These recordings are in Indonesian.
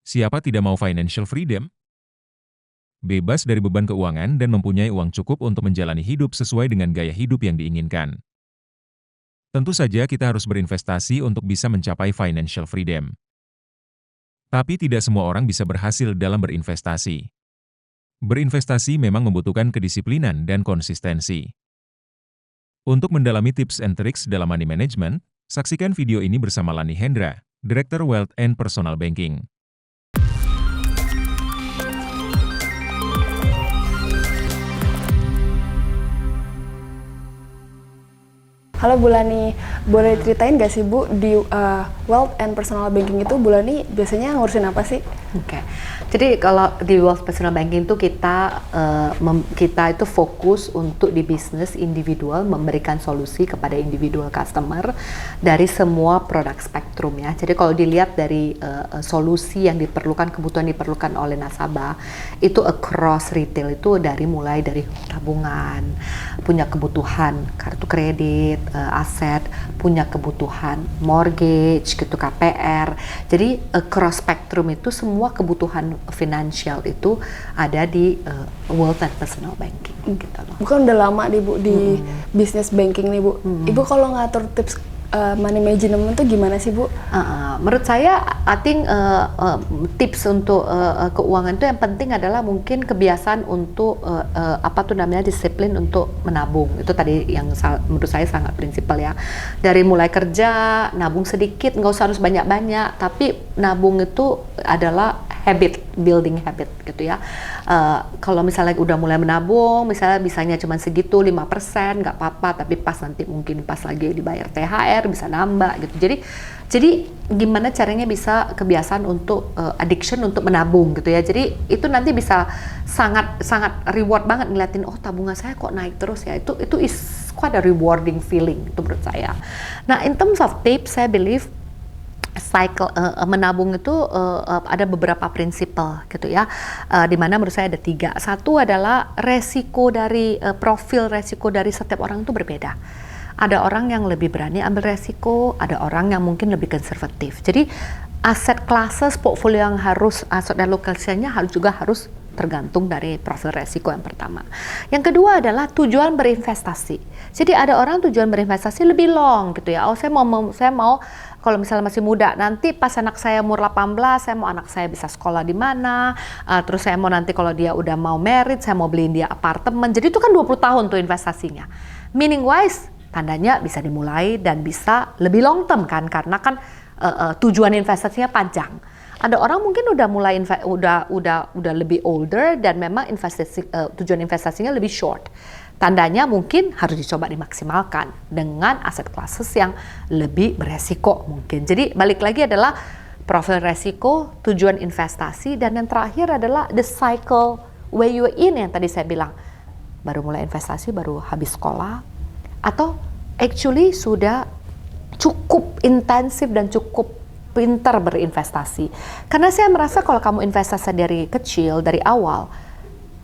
Siapa tidak mau financial freedom? Bebas dari beban keuangan dan mempunyai uang cukup untuk menjalani hidup sesuai dengan gaya hidup yang diinginkan. Tentu saja kita harus berinvestasi untuk bisa mencapai financial freedom. Tapi tidak semua orang bisa berhasil dalam berinvestasi. Berinvestasi memang membutuhkan kedisiplinan dan konsistensi. Untuk mendalami tips and tricks dalam money management, saksikan video ini bersama Lani Hendra, Director Wealth and Personal Banking. Halo Bu Lani, boleh ceritain nggak sih Bu di Wealth and Personal Banking itu Bu Lani biasanya ngurusin apa sih? Oke. Jadi kalau di Wealth Personal Banking itu kita itu fokus untuk di bisnis individual memberikan solusi kepada individual customer dari semua produk spektrum ya. Jadi kalau dilihat dari solusi yang diperlukan, kebutuhan diperlukan oleh nasabah itu across retail itu mulai dari tabungan, punya kebutuhan kartu kredit, aset, punya kebutuhan mortgage gitu, KPR. Jadi across spektrum itu semua kebutuhan finansial itu ada di Wealth and Personal Banking gitu loh. Bukan udah lama nih Bu di business banking nih Bu. Ibu kalau ngatur tips money management itu gimana sih Bu? Menurut saya, I think tips untuk keuangan itu yang penting adalah mungkin kebiasaan untuk disiplin untuk menabung. Itu tadi yang menurut saya sangat prinsipal ya. Dari mulai kerja, nabung sedikit, nggak usah harus banyak-banyak, tapi nabung itu adalah building habit gitu ya. Kalau misalnya udah mulai menabung, misalnya bisanya cuma segitu 5%, nggak apa-apa, tapi nanti mungkin pas lagi dibayar THR bisa nambah gitu. Jadi gimana caranya bisa kebiasaan untuk addiction untuk menabung gitu ya. Jadi itu nanti bisa sangat reward banget ngeliatin, oh tabungan saya kok naik terus ya. Itu is quite a rewarding feeling itu menurut saya. Nah, in terms of tips, saya believe cycle menabung itu ada beberapa prinsipal gitu ya, di mana menurut saya ada 3. Satu adalah profil resiko dari setiap orang itu berbeda. Ada orang yang lebih berani ambil resiko, ada orang yang mungkin lebih konservatif. Jadi aset classes, portfolio yang aset alokasinya harus tergantung dari profil resiko yang pertama. Yang kedua adalah tujuan berinvestasi. Jadi ada orang tujuan berinvestasi lebih long gitu ya. Oh, saya mau kalau misalnya masih muda, nanti pas anak saya umur 18, saya mau anak saya bisa sekolah di mana, terus saya mau nanti kalau dia udah mau married, saya mau beliin dia apartemen. Jadi itu kan 20 tahun tuh investasinya. Meaning wise, tandanya bisa dimulai dan bisa lebih long term kan, karena kan tujuan investasinya panjang. Ada orang mungkin udah mulai udah lebih older dan memang tujuan investasinya lebih short. Tandanya mungkin harus dicoba dimaksimalkan dengan aset classes yang lebih beresiko mungkin. Jadi balik lagi adalah profil resiko, tujuan investasi, dan yang terakhir adalah the cycle where you in yang tadi saya bilang. Baru mulai investasi, baru habis sekolah, atau actually sudah cukup intensif dan cukup pintar berinvestasi. Karena saya merasa kalau kamu investasi dari kecil, dari awal,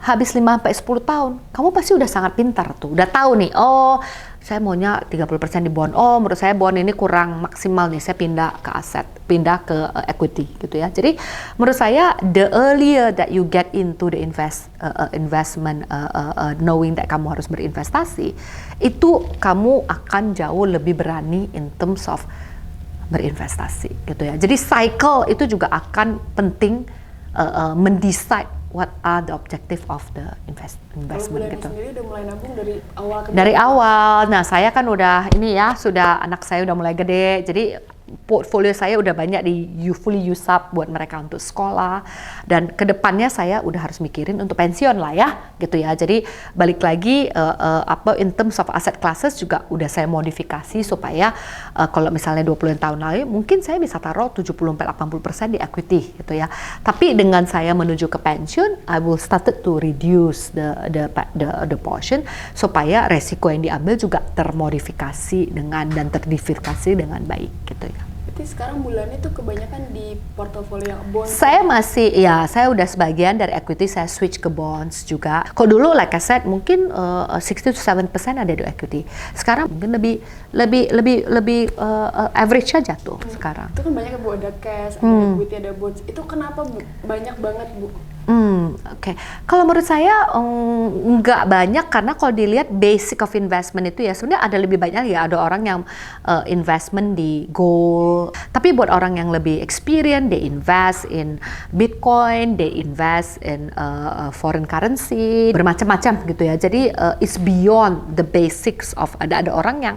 habis 5-10 tahun, kamu pasti udah sangat pintar tuh. Udah tahu nih, oh saya maunya 30% di bond. Oh menurut saya bond ini kurang maksimal nih, saya pindah ke aset, pindah ke equity gitu ya. Jadi menurut saya the earlier that you get into the investment, knowing that kamu harus berinvestasi, itu kamu akan jauh lebih berani in terms of berinvestasi gitu ya. Jadi cycle itu juga akan penting mendecide what are the objective of the investment gitu. Sendiri udah mulai nabung dari awal ke Dari awal. Nah, saya kan udah anak saya udah mulai gede. Jadi portfolio saya udah banyak fully use up buat mereka untuk sekolah, dan kedepannya saya udah harus mikirin untuk pensiun lah ya gitu ya. Jadi balik lagi in terms of asset classes juga udah saya modifikasi supaya kalau misalnya 20 tahun lalu mungkin saya bisa taruh 70-80% di equity gitu ya. Tapi dengan saya menuju ke pensiun, I will started to reduce the portion supaya resiko yang diambil juga termodifikasi dan terdiversifikasi dengan baik gitu ya. Berarti sekarang bulannya tuh kebanyakan di portofolio yang bond. Saya udah sebagian dari equity saya switch ke bonds juga. Kalau dulu like I said mungkin 60-7% ada di equity. Sekarang mungkin lebih average aja tuh sekarang. Itu kan banyak Bu, ada cash, ada equity, ada bonds. Itu kenapa Bu? Banyak banget Bu. Oke. Kalau menurut saya nggak banyak karena kalau dilihat basic of investment itu ya sebenarnya ada lebih banyak ya, ada orang yang investment di gold, tapi buat orang yang lebih experience they invest in Bitcoin, they invest in foreign currency, bermacam-macam gitu ya. Jadi it's beyond the basics of ada orang yang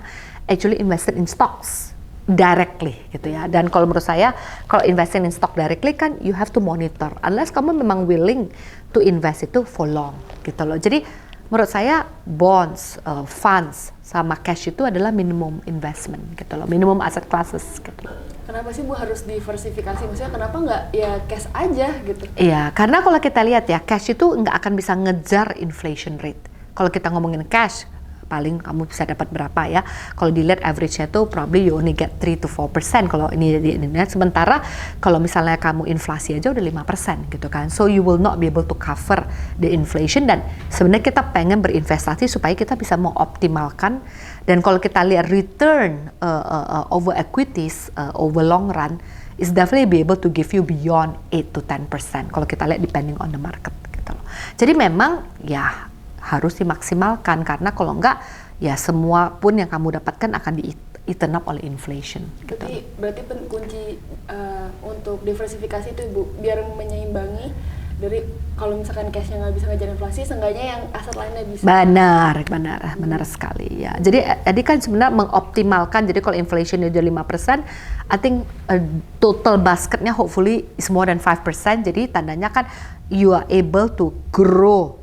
actually invested in stocks directly gitu ya. Dan kalau menurut saya kalau investing in stock directly kan you have to monitor unless kamu memang willing to invest itu for long gitu loh. Jadi menurut saya bonds, funds sama cash itu adalah minimum investment gitu loh, minimum asset classes gitu. Kenapa sih Bu harus diversifikasi? Maksudnya kenapa nggak ya cash aja gitu? Iya, karena kalau kita lihat ya cash itu nggak akan bisa ngejar inflation rate. Kalau kita ngomongin cash paling kamu bisa dapat berapa ya. Kalau dilihat average-nya tuh probably you only get 3-4% kalau ini di Indonesia. Sementara kalau misalnya kamu inflasi aja udah 5% gitu kan. So you will not be able to cover the inflation dan sebenarnya kita pengen berinvestasi supaya kita bisa mengoptimalkan dan kalau kita lihat return over equities over long run is definitely be able to give you beyond 8-10% kalau kita lihat depending on the market gitu loh. Jadi memang ya harus dimaksimalkan karena kalau enggak ya semua pun yang kamu dapatkan akan eaten up oleh inflation. Berarti kunci untuk diversifikasi itu Ibu biar menyeimbangi dari kalau misalkan cashnya nggak bisa ngejar inflasi, seenggaknya yang aset lainnya bisa. Benar sekali ya. Jadi kan sebenarnya mengoptimalkan. Jadi kalau inflation itu 5%, I think total basketnya hopefully is more than 5%. Jadi tandanya kan you are able to grow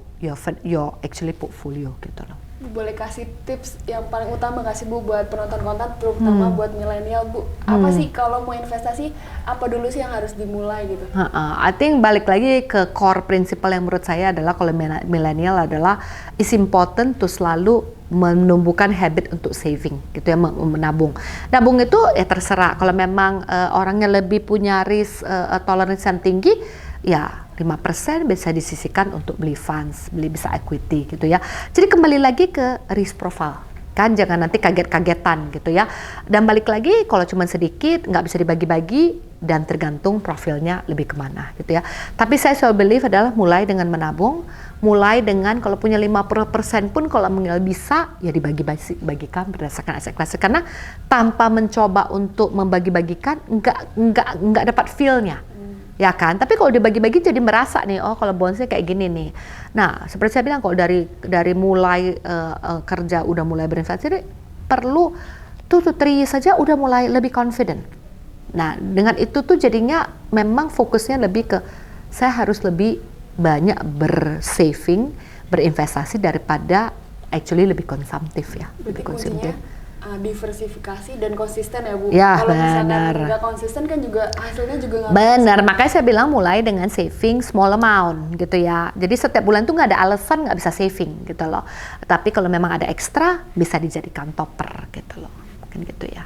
your actually portfolio gitu loh. Boleh kasih tips yang paling utama kasih Bu buat penonton konten terutama buat milenial Bu. Apa sih kalau mau investasi apa dulu sih yang harus dimulai gitu? I think balik lagi ke core principle yang menurut saya adalah kalau milenial adalah is important to selalu menumbuhkan habit untuk saving gitu ya, menabung. Nabung itu ya terserah kalau memang orangnya lebih punya risk tolerance yang tinggi ya 5% bisa disisihkan untuk beli funds, beli bisa equity gitu ya. Jadi kembali lagi ke risk profile. Kan jangan nanti kaget-kagetan gitu ya. Dan balik lagi kalau cuma sedikit nggak bisa dibagi-bagi dan tergantung profilnya lebih kemana gitu ya. Tapi saya selalu believe adalah mulai dengan menabung, mulai dengan kalau punya 50% pun kalau bisa ya dibagi-bagikan berdasarkan aset kelas. Karena tanpa mencoba untuk membagi-bagikan nggak dapat feel-nya. Ya kan, tapi kalau dibagi-bagi jadi merasa nih, oh kalau bondsnya kayak gini nih. Nah, seperti saya bilang kalau dari mulai kerja udah mulai berinvestasi, perlu 2-3 years saja udah mulai lebih confident. Nah, dengan itu tuh jadinya memang fokusnya lebih ke saya harus lebih banyak bersaving, berinvestasi daripada actually lebih konsumtif ya. Berarti kuncinya diversifikasi dan konsisten ya Bu. Ya, kalau misalkan nggak konsisten kan juga hasilnya juga nggak benar, makanya saya bilang mulai dengan saving small amount gitu ya. Jadi setiap bulan tuh nggak ada alasan nggak bisa saving gitu loh. Tapi kalau memang ada ekstra bisa dijadikan topper gitu loh, mungkin gitu ya.